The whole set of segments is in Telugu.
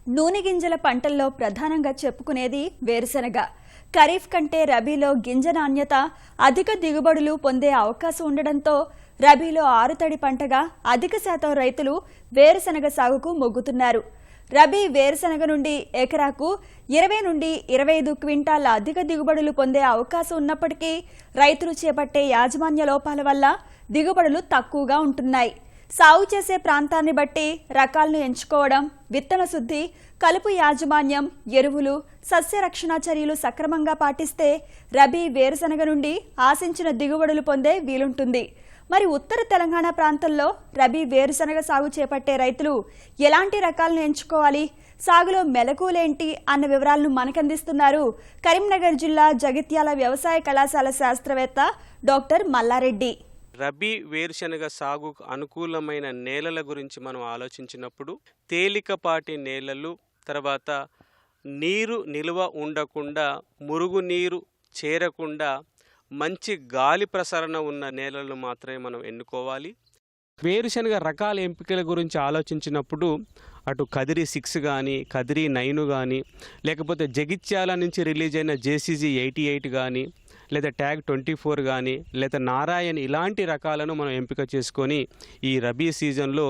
నూనె గింజల పంటల్లో ప్రధానంగా చెప్పుకునేది వేరుశనగ. ఖరీఫ్ కంటే రబీలో గింజ నాణ్యత, అధిక దిగుబడులు పొందే అవకాశం ఉండడంతో రబీలో ఆరుతడి పంటగా అధిక శాతం రైతులు వేరుశనగ సాగుకు మొగ్గుతున్నారు. రబీ వేరుశనగ నుండి ఎకరాకు 20 నుండి 25 క్వింటాల అధిక దిగుబడులు పొందే అవకాశం ఉన్నప్పటికీ రైతులు చేపట్టే యాజమాన్య లోపాల వల్ల దిగుబడులు తక్కువగా ఉంటున్నాయి. సాగు చేసే ప్రాంతాన్ని బట్టి రకాలను ఎంచుకోవడం, విత్తన శుద్ధి, కలుపు యాజమాన్యం, ఎరువులు, సస్య రక్షణ చర్యలు సక్రమంగా పాటిస్తే రబీ వేరుశనగ నుండి ఆశించిన దిగుబడులు పొందే వీలుంటుంది. మరి ఉత్తర తెలంగాణ ప్రాంతంలో రబీ వేరుశనగ సాగు చేపట్టే రైతులు ఎలాంటి రకాలను ఎంచుకోవాలి, సాగులో మెలకువలేంటి అన్న వివరాలను మనకందిస్తున్నారు కరీంనగర్ జిల్లా జగిత్యాల వ్యవసాయ కళాశాల శాస్త్రవేత్త డాక్టర్ మల్లారెడ్డి. రబీ వేరుశనగ సాగుకు అనుకూలమైన నేలల గురించి మనం ఆలోచించినప్పుడు తేలికపాటి నేలలు, తర్వాత నీరు నిల్వ ఉండకుండా, మురుగునీరు చేరకుండా మంచి గాలి ప్రసరణ ఉన్న నేలలను మాత్రమే మనం ఎన్నుకోవాలి. వేరుశనగ రకాల ఎంపికల గురించి ఆలోచించినప్పుడు అటు కదిరి 6 కానీ, కదిరి 9 కానీ, లేకపోతే జగిత్యాల నుంచి రిలీజ్ అయిన జేసీజీ 88 కానీ, లేదా ట్యాగ్ 24 కానీ, లేదా నారాయణ, ఇలాంటి రకాలను మనం ఎంపిక చేసుకొని ఈ రబీ సీజన్లో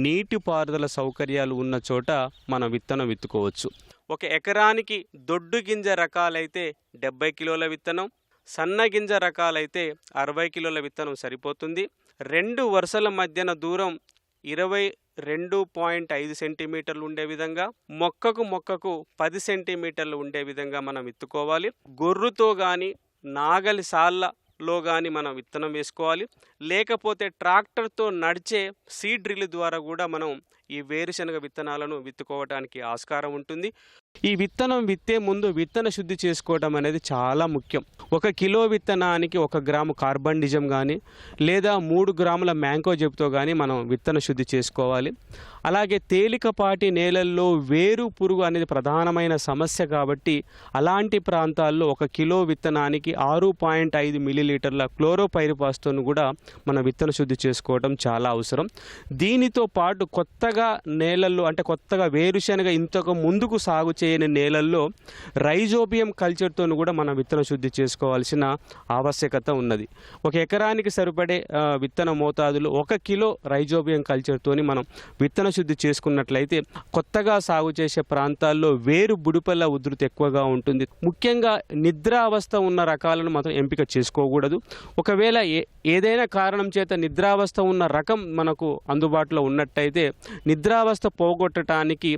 నీటిపారుదల సౌకర్యాలు ఉన్న చోట మనం విత్తనం విత్తుకోవచ్చు. ఒక ఎకరానికి దొడ్డు గింజ రకాలైతే 70 కిలోల విత్తనం, సన్న గింజ రకాలైతే 60 కిలోల విత్తనం సరిపోతుంది. 2 వరుసల మధ్యన దూరం 22.5 సెంటీమీటర్లు ఉండే విధంగా, మొక్కకు 10 సెంటీమీటర్లు ఉండే విధంగా మనం విత్తుకోవాలి. గొర్రుతో కానీ, నాగలి సాళ్ళలో కానీ మనం విత్తనం వేసుకోవాలి. లేకపోతే ట్రాక్టర్తో నడిచే సీడ్ డ్రిల్ ద్వారా కూడా మనం ఈ వేరుశనగ విత్తనాలను విత్తుకోవడానికి ఆస్కారం ఉంటుంది. ఈ విత్తనం విత్తే ముందు విత్తన శుద్ధి చేసుకోవడం అనేది చాలా ముఖ్యం. 1 కిలో విత్తనానికి 1 గ్రాము కార్బండిజం కానీ, లేదా 3 గ్రాముల మ్యాంకోజెబ్తో కానీ మనం విత్తన శుద్ధి చేసుకోవాలి. అలాగే తేలికపాటి నేలల్లో వేరు పురుగు అనేది ప్రధానమైన సమస్య కాబట్టి అలాంటి ప్రాంతాల్లో 1 కిలో విత్తనానికి 6.5 మిల్లీలీటర్ల క్లోరోపైరిఫాస్తో కూడా మనం విత్తన శుద్ధి చేసుకోవడం చాలా అవసరం. దీనితో పాటు కొత్తగా నేలల్లో, అంటే కొత్తగా వేరుశనగ ఇంతకు ముందుకు సాగు చేయని నేలల్లో రైజోబియం కల్చర్తో కూడా మనం విత్తన శుద్ధి చేసుకోవాల్సిన ఆవశ్యకత ఉన్నది. 1 ఎకరానికి సరిపడే విత్తన మోతాదులో 1 కిలో రైజోబియం కల్చర్తోని మనం విత్తన శుద్ధి చేసుకున్నట్లయితే కొత్తగా సాగు చేసే ప్రాంతాల్లో వేరు బుడిపల్ల ఉధృతి ఎక్కువగా ఉంటుంది. ముఖ్యంగా నిద్రావస్థ ఉన్న రకాలను మాత్రం ఎంపిక చేసుకోకూడదు. ఒకవేళ ఏదైనా కారణం చేత నిద్రావస్థ ఉన్న రకం మనకు అందుబాటులో ఉన్నట్టయితే నిద్రావస్థ పోగొట్టడానికి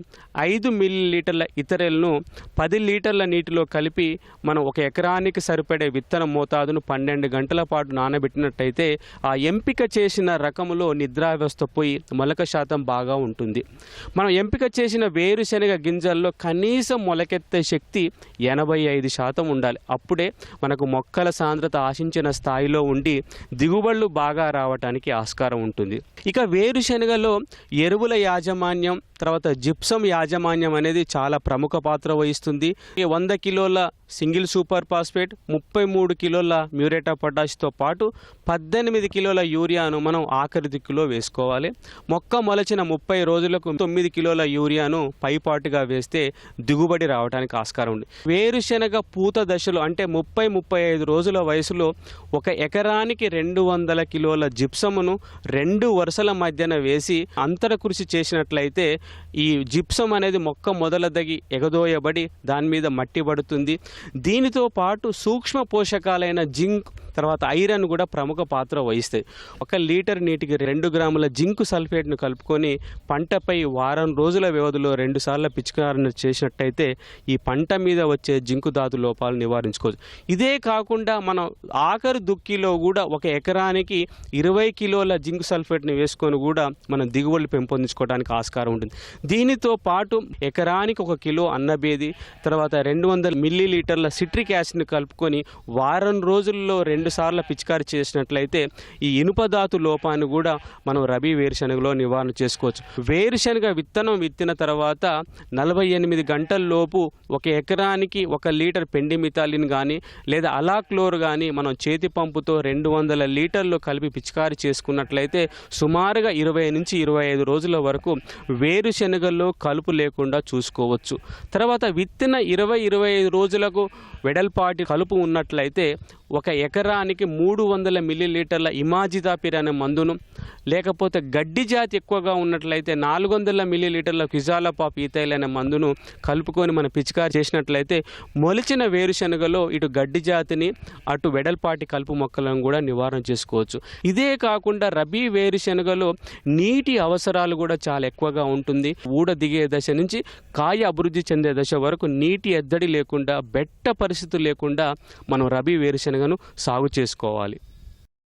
5 మిల్లీలీటర్ల ఇథరెల్ను 10 లీటర్ల నీటిలో కలిపి మనం 1 ఎకరానికి సరిపడే విత్తన మోతాదును 12 గంటల పాటు నానబెట్టినట్టయితే ఆ ఎంపిక చేసిన రకములో నిద్రావస్థ పోయి మొలక శాతం బాగా ఉంటుంది. మనం ఎంపిక చేసిన వేరుశనగ గింజల్లో కనీసం మొలకెత్తే శక్తి 85% ఉండాలి. అప్పుడే మనకు మొక్కల సాంద్రత ఆశించిన స్థాయిలో ఉండి దిగుబడులు బాగా రావడానికి ఆస్కారం ఉంటుంది. ఇక వేరుశనగలో ఎరువుల యాజమాన్యం, తర్వాత జిప్సం యాజమాన్యం అనేది చాలా ప్రముఖ పాత్ర వహిస్తుంది. 100 కిలోల సింగిల్ సూపర్ ఫాస్ఫేట్, 33 కిలోల మ్యూరేట్ ఆఫ్ పొటాష్తో పాటు 18 కిలోల యూరియాను మనం ఆఖరి దిక్కులో వేసుకోవాలి. మొక్క మొలచిన 30 రోజులకు 9 కిలోల యూరియాను పైపాటుగా వేస్తే దిగుబడి రావడానికి ఆస్కారం ఉంది. వేరుశనగ పూత దశలో, అంటే 30-35 రోజుల వయసులో 1 ఎకరానికి 200 కిలోల జిప్సమును 2 వరుసల మధ్యన వేసి అంతర కృషి చేసినట్లయితే ఈ జిప్సం అనేది మొక్క మొదలదగి ఎగదోయబడి దాని మీద మట్టి పడుతుంది. దీనితో పాటు సూక్ష్మ పోషకాలైన జింక్, తర్వాత ఐరన్ కూడా ప్రముఖ పాత్ర వహిస్తాయి. 1 లీటర్ నీటికి 2 గ్రాముల జింక్ సల్ఫేట్ను కలుపుకొని పంటపై వారం రోజుల వ్యవధిలో 2 సార్లు పిచికారణ చేసినట్టయితే ఈ పంట మీద వచ్చే జింకు ధాతు లోపాలు నివారించుకోవచ్చు. ఇదే కాకుండా మనం ఆఖరి దుక్కిలో కూడా 1 ఎకరానికి 20 కిలోల జింక్ సల్ఫేట్ని వేసుకొని కూడా మనం దిగుబడులు పెంపొందించుకోవడానికి ఆస్కారం ఉంటుంది. దీనితో పాటు ఎకరానికి 1 కిలో అన్నబేది, తర్వాత 200 మిల్లీలీటర్ల సిట్రిక్ యాసిడ్ని కలుపుకొని వారం రోజుల్లో 2 సార్లు పిచికారి చేసినట్లయితే ఈ ఇనుప ధాతు లోపాన్ని కూడా మనం రబీ వేరుశనగలో నివారణ చేసుకోవచ్చు. వేరుశనగ విత్తనం విత్తిన తర్వాత 48 గంటల లోపు 1 ఎకరానికి 1 లీటర్ పెండిమిథాలిన్ కానీ, లేదా అలాక్లోర్ కానీ మనం చేతి పంపుతో 200 లీటర్లు కలిపి పిచికారి చేసుకున్నట్లయితే సుమారుగా 20 నుంచి 25 రోజుల వరకు వేరుశనగ వేరుశనగల్లో కలుపు లేకుండా చూసుకోవచ్చు. తర్వాత విత్తిన 20-25 రోజులకు వెడల్పాటి కలుపు ఉన్నట్లయితే ఒక ఎకరానికి 300 మిల్లీలీటర్ల ఇమాజితాపిర్ అనే మందును, లేకపోతే గడ్డి జాతి ఎక్కువగా ఉన్నట్లయితే 400 మిల్లీలీటర్ల క్విజాలపాప్ ఈథైల్ అనే మందును కలుపుకొని మనం పిచికారి చేసినట్లయితే మొలిచిన వేరుశనగలో ఇటు గడ్డి జాతిని అటు వెడల్పాటి కలుపు మొక్కలను కూడా నివారణ చేసుకోవచ్చు. ఇదే కాకుండా రబీ వేరుశనగలో నీటి అవసరాలు కూడా చాలా ఎక్కువగా ఉంటుంది. ఊడ దిగే దశ నుంచి కాయ అభివృద్ధి చెందే దశ వరకు నీటి ఎద్దడి లేకుండా, బెట్ట పరిస్థితులు లేకుండా మనం రబీ వేరుశనగను సాగు చేసుకోవాలి.